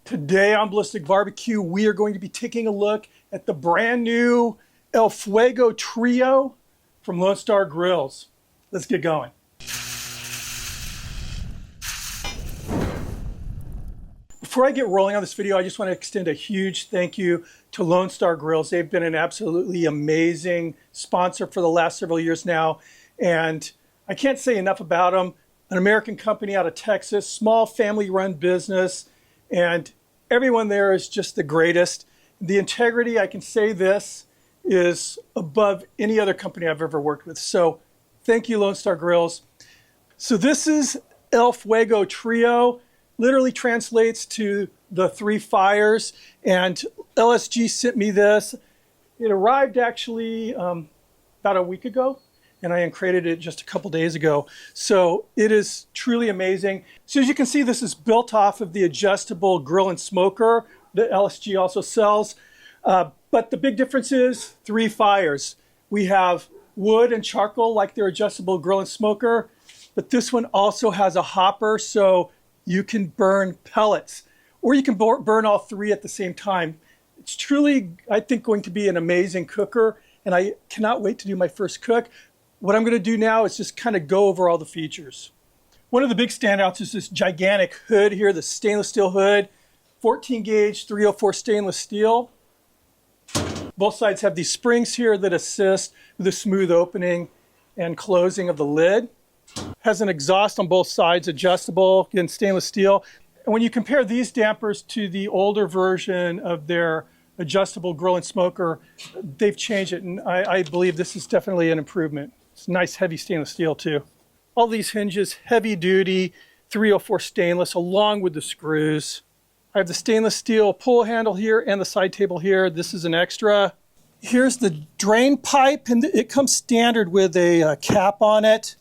Today on ballisticbbq, we are going to be taking a look at the brand new Fuego Trio from Star Grillz. Let's get going. Before I get rolling on this video, I just want to extend a huge thank you to Star Grillz. They've been an absolutely amazing sponsor for the last several years now, and I can't say enough about them. An American company out of Texas, small family-run business, and everyone there is just the greatest. The integrity, I can say this, is above any other company I've ever worked with. So thank you, Star Grillz. So this is El Fuego Trio. Literally translates to the three fires. And LSG sent me this. It arrived actually about a week ago, and I uncrated it just a couple days ago. So it is truly amazing. So as you can see, this is built off of the adjustable grill and smoker that LSG also sells. But the big difference is three fires. We have wood and charcoal like their adjustable grill and smoker, but this one also has a hopper, so you can burn pellets, or you can burn all three at the same time. It's truly, I think, going to be an amazing cooker, and I cannot wait to do my first cook. What I'm going to do now is just kind of go over all the features. One of the big standouts is this gigantic hood here, the stainless steel hood, 14 gauge 304 stainless steel. Both sides have these springs here that assist with the smooth opening and closing of the lid. Has an exhaust on both sides, adjustable, again, stainless steel. And when you compare these dampers to the older version of their adjustable grill and smoker, they've changed it, and I believe this is definitely an improvement. It's nice heavy stainless steel too. All these hinges, heavy duty, 304 stainless, along with the screws. I have the stainless steel pull handle here and the side table here. This is an extra. Here's the drain pipe, and it comes standard with a cap on it.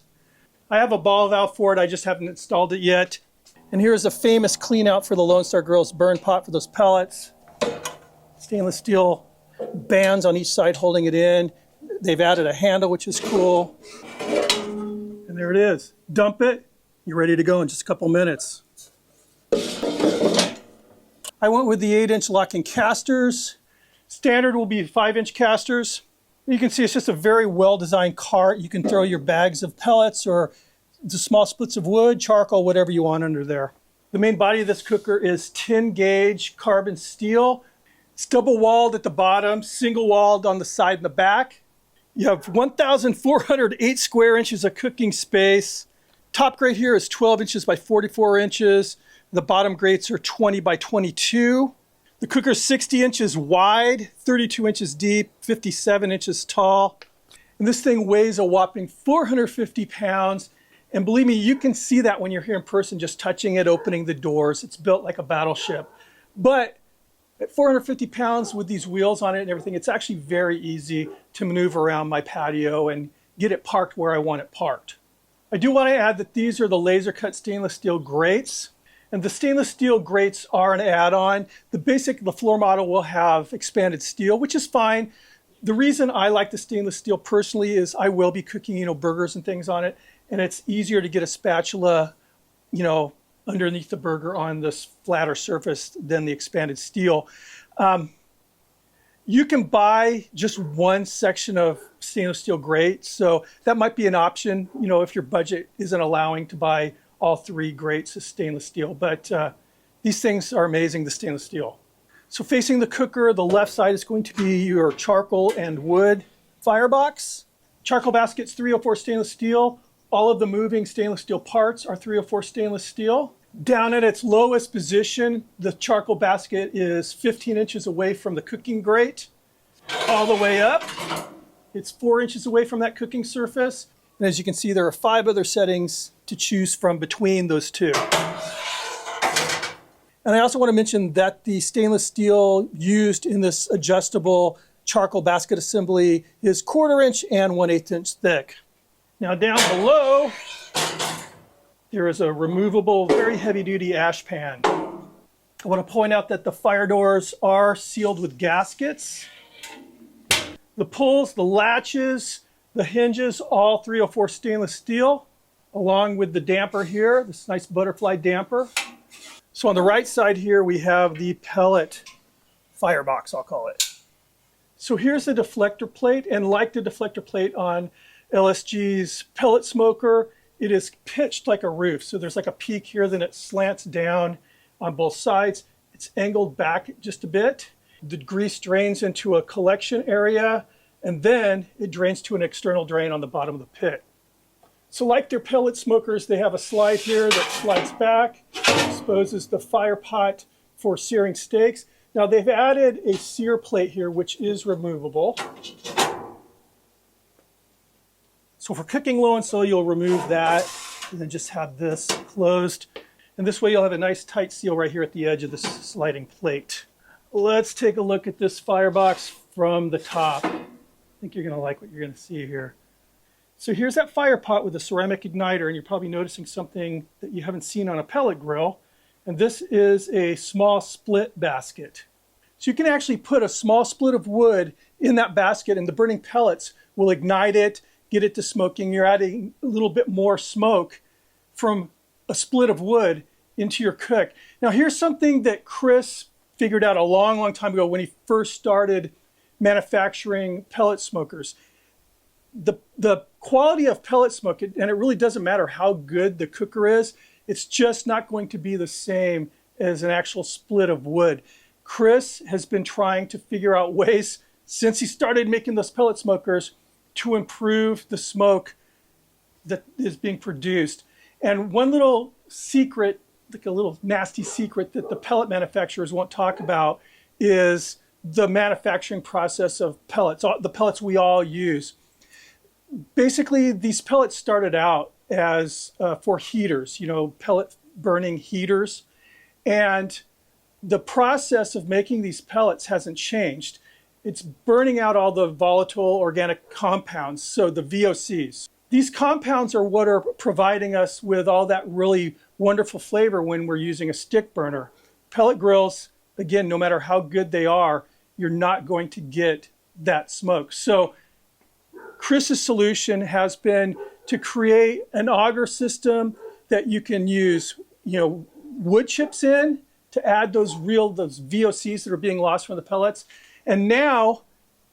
I have a ball valve for it, I just haven't installed it yet. And here's a famous clean out for the Star Grillz burn pot for those pellets. Stainless steel bands on each side holding it in. They've added a handle, which is cool. And there it is. Dump it, you're ready to go in just a couple minutes. I went with the 8-inch locking casters. Standard will be 5-inch casters. You can see it's just a very well-designed cart. You can throw your bags of pellets or the small splits of wood, charcoal, whatever you want under there. The main body of this cooker is 10-gauge carbon steel. It's double-walled at the bottom, single-walled on the side and the back. You have 1,408 square inches of cooking space. Top grate here is 12 inches by 44 inches. The bottom grates are 20 by 22. The cooker is 60 inches wide, 32 inches deep, 57 inches tall. And this thing weighs a whopping 450 pounds. And believe me, you can see that when you're here in person, just touching it, opening the doors. It's built like a battleship. But at 450 pounds with these wheels on it and everything, it's actually very easy to maneuver around my patio and get it parked where I want it parked. I do want to add that these are the laser cut stainless steel grates. And the stainless steel grates are an add-on. The floor model will have expanded steel, which is fine. The reason I like the stainless steel personally is I will be cooking, burgers and things on it, and it's easier to get a spatula, underneath the burger on this flatter surface than the expanded steel. You can buy just one section of stainless steel grate, so that might be an option, if your budget isn't allowing to buy all three grates of stainless steel, but these things are amazing, the stainless steel. So facing the cooker, the left side is going to be your charcoal and wood firebox. Charcoal basket's 304 stainless steel. All of the moving stainless steel parts are 304 stainless steel. Down at its lowest position, the charcoal basket is 15 inches away from the cooking grate. All the way up, it's 4 inches away from that cooking surface. And as you can see, there are 5 other settings to choose from between those two. And I also want to mention that the stainless steel used in this adjustable charcoal basket assembly is 1/4 inch and 1/8 inch thick. Now down below, there is a removable, very heavy duty ash pan. I want to point out that the fire doors are sealed with gaskets. The pulls, the latches, the hinges, all 304 stainless steel, along with the damper here, this nice butterfly damper. So on the right side here, we have the pellet firebox, I'll call it. So here's the deflector plate, and like the deflector plate on LSG's pellet smoker, it is pitched like a roof. So there's like a peak here, then it slants down on both sides. It's angled back just a bit. The grease drains into a collection area, and then it drains to an external drain on the bottom of the pit. So like their pellet smokers, they have a slide here that slides back, exposes the fire pot for searing steaks. Now they've added a sear plate here, which is removable. So for cooking low and slow, you'll remove that and then just have this closed. And this way you'll have a nice tight seal right here at the edge of this sliding plate. Let's take a look at this firebox from the top. I think you're gonna like what you're gonna see here. So here's that fire pot with a ceramic igniter, and you're probably noticing something that you haven't seen on a pellet grill. And this is a small split basket. So you can actually put a small split of wood in that basket, and the burning pellets will ignite it, get it to smoking. You're adding a little bit more smoke from a split of wood into your cook. Now here's something that Chris figured out a long, long time ago when he first started manufacturing pellet smokers. The quality of pellet smoke, and it really doesn't matter how good the cooker is, it's just not going to be the same as an actual split of wood. Chris has been trying to figure out ways since he started making those pellet smokers to improve the smoke that is being produced. And one little secret, like a little nasty secret that the pellet manufacturers won't talk about, is the manufacturing process of pellets, the pellets we all use. Basically, these pellets started out as for heaters, pellet burning heaters. And the process of making these pellets hasn't changed. It's burning out all the volatile organic compounds, so the VOCs. These compounds are what are providing us with all that really wonderful flavor when we're using a stick burner. Pellet grills, again, no matter how good they are, you're not going to get that smoke. So Chris's solution has been to create an auger system that you can use, wood chips in to add those VOCs that are being lost from the pellets. And now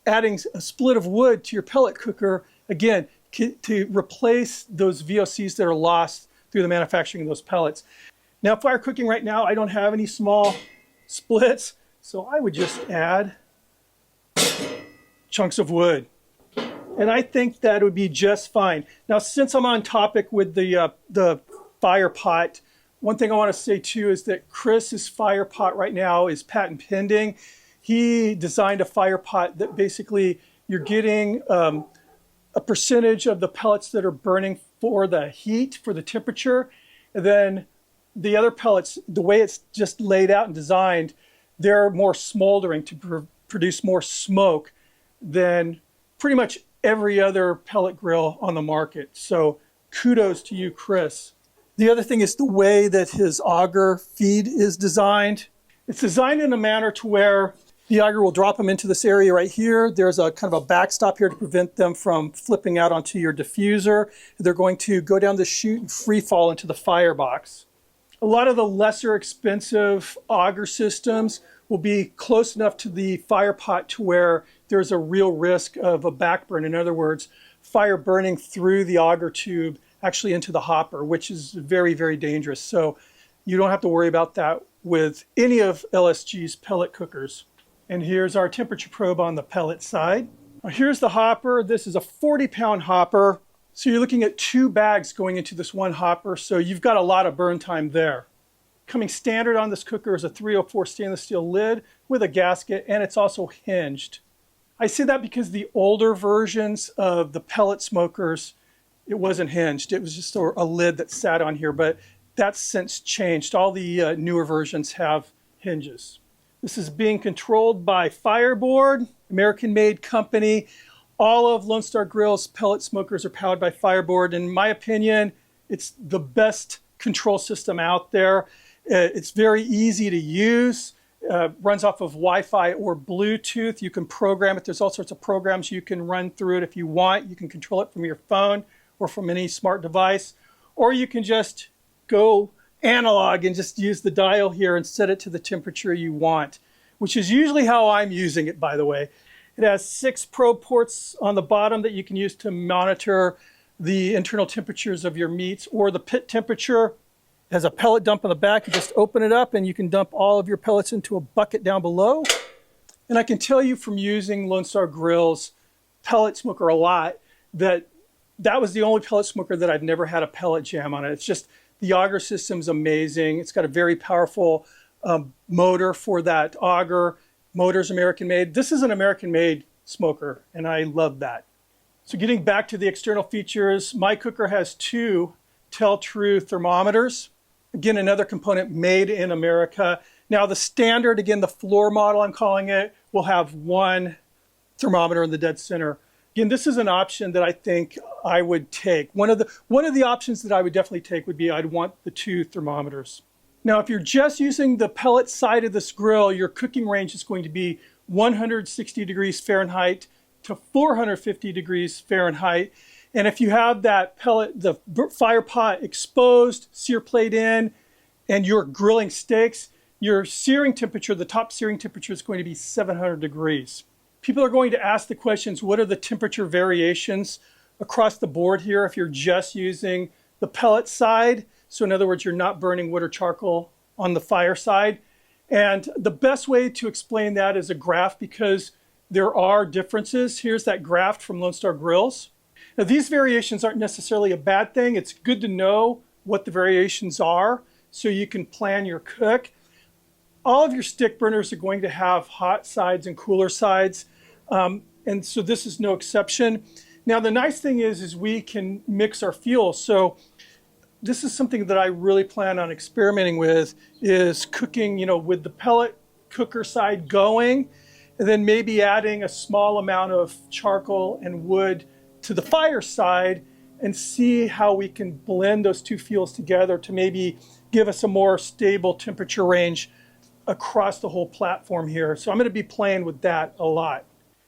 adding a split of wood to your pellet cooker, again, to replace those VOCs that are lost through the manufacturing of those pellets. Now, fire cooking right now, I don't have any small splits, so I would just add chunks of wood. And I think that would be just fine. Now, since I'm on topic with the fire pot, one thing I want to say too is that Chris's fire pot right now is patent pending. He designed a fire pot that basically you're getting a percentage of the pellets that are burning for the heat, for the temperature. And then the other pellets, the way it's just laid out and designed, they're more smoldering to produce more smoke than pretty much every other pellet grill on the market. So kudos to you, Chris. The other thing is the way that his auger feed is designed. It's designed in a manner to where the auger will drop them into this area right here. There's a kind of a backstop here to prevent them from flipping out onto your diffuser. They're going to go down the chute and free fall into the firebox. A lot of the lesser expensive auger systems will be close enough to the fire pot to where there's a real risk of a backburn. In other words, fire burning through the auger tube actually into the hopper, which is very, very dangerous. So you don't have to worry about that with any of LSG's pellet cookers. And here's our temperature probe on the pellet side. Now here's the hopper. This is a 40-pound hopper. So you're looking at 2 bags going into this one hopper. So you've got a lot of burn time there. Coming standard on this cooker is a 304 stainless steel lid with a gasket, and it's also hinged. I say that because the older versions of the pellet smokers, it wasn't hinged. It was just a lid that sat on here, but that's since changed. All the newer versions have hinges. This is being controlled by Fireboard, American-made company. All of Lone Star Grillz pellet smokers are powered by Fireboard. In my opinion, it's the best control system out there. It's very easy to use. Runs off of Wi-Fi or Bluetooth. You can program it. There's all sorts of programs you can run through it if you want. You can control it from your phone or from any smart device. Or you can just go analog and just use the dial here and set it to the temperature you want, which is usually how I'm using it, by the way. It has 6 probe ports on the bottom that you can use to monitor the internal temperatures of your meats or the pit temperature. It has a pellet dump on the back. You just open it up and you can dump all of your pellets into a bucket down below. And I can tell you from using Lone Star Grillz pellet smoker a lot that was the only pellet smoker that I've never had a pellet jam on it. It's just, the auger system's amazing. It's got a very powerful motor for that auger. Motor's American made. This is an American made smoker and I love that. So getting back to the external features, my cooker has 2 Tel Tru thermometers. Again, another component made in America. Now the standard, again, the floor model I'm calling it, will have 1 thermometer in the dead center. Again, this is an option that I think I would take. One of the options that I would definitely take would be I'd want the 2 thermometers. Now, if you're just using the pellet side of this grill, your cooking range is going to be 160 degrees Fahrenheit to 450 degrees Fahrenheit. And if you have that pellet, the fire pot exposed, sear plate in, and you're grilling steaks, your searing temperature, the top searing temperature is going to be 700 degrees. People are going to ask the questions, what are the temperature variations across the board here if you're just using the pellet side? So in other words, you're not burning wood or charcoal on the fire side. And the best way to explain that is a graph, because there are differences. Here's that graph from Lone Star Grillz. Now these variations aren't necessarily a bad thing. It's good to know what the variations are so you can plan your cook. All of your stick burners are going to have hot sides and cooler sides. And so this is no exception. Now the nice thing is we can mix our fuel. So this is something that I really plan on experimenting with, is cooking, with the pellet cooker side going, and then maybe adding a small amount of charcoal and wood to the fire side and see how we can blend those 2 fuels together to maybe give us a more stable temperature range across the whole platform here. So I'm going to be playing with that a lot.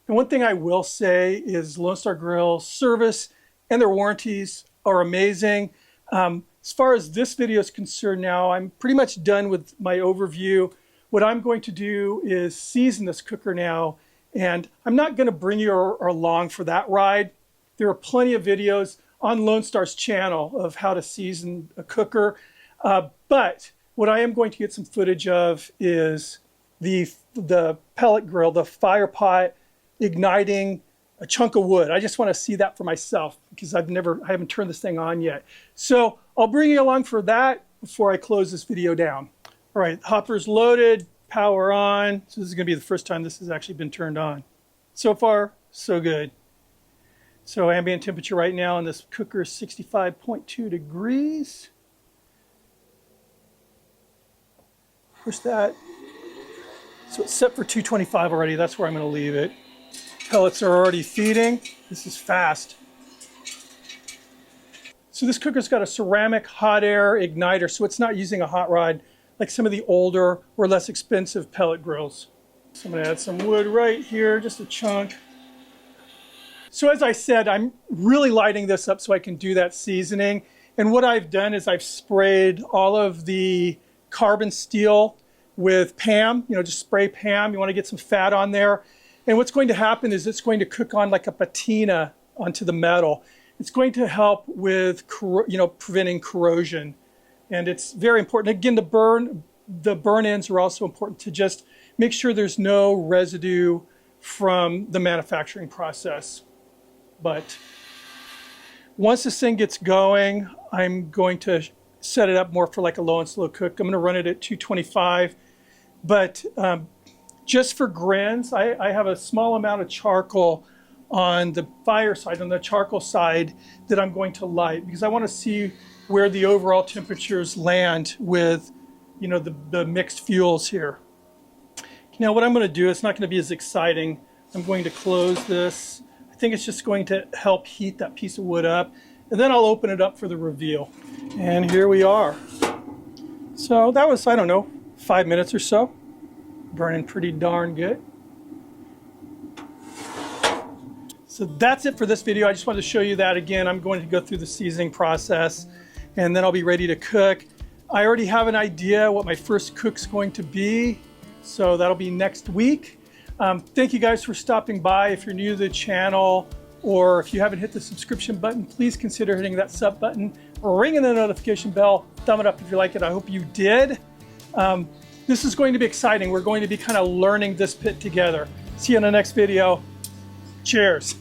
And one thing I will say is Lone Star Grillz service and their warranties are amazing. As far as this video is concerned now, I'm pretty much done with my overview. What I'm going to do is season this cooker now, and I'm not going to bring you along for that ride. There are plenty of videos on Lone Star's channel of how to season a cooker, but what I am going to get some footage of is the pellet grill, the fire pot igniting a chunk of wood. I just want to see that for myself because I haven't turned this thing on yet. So I'll bring you along for that before I close this video down. All right, hopper's loaded, power on. So this is going to be the first time this has actually been turned on. So far, so good. So ambient temperature right now in this cooker is 65.2 degrees. Push that. So it's set for 225 already. That's where I'm going to leave it. Pellets are already feeding. This is fast. So this cooker's got a ceramic hot air igniter, so it's not using a hot rod like some of the older or less expensive pellet grills. So I'm going to add some wood right here, just a chunk. So as I said, I'm really lighting this up so I can do that seasoning. And what I've done is I've sprayed all of the carbon steel with PAM, just spray PAM. You want to get some fat on there. And what's going to happen is it's going to cook on like a patina onto the metal. It's going to help with, preventing corrosion. And it's very important. Again, the burn ends are also important to just make sure there's no residue from the manufacturing process. But once this thing gets going, I'm going to set it up more for like a low and slow cook. I'm going to run it at 225. But just for grins, I have a small amount of charcoal on the fire side, on the charcoal side, that I'm going to light because I want to see where the overall temperatures land with, the mixed fuels here. Now what I'm going to do, it's not going to be as exciting. I'm going to close this. I think it's just going to help heat that piece of wood up, and then I'll open it up for the reveal. And here we are. So that was, 5 minutes or so. Burning pretty darn good. So that's it for this video. I just wanted to show you that again. I'm going to go through the seasoning process and then I'll be ready to cook. I already have an idea what my first cook's going to be, so that'll be next week. Thank you guys for stopping by. If you're new to the channel, or if you haven't hit the subscription button, please consider hitting that sub button, ringing the notification bell, thumb it up if you like it. I hope you did. This is going to be exciting. We're going to be kind of learning this pit together. See you in the next video. Cheers.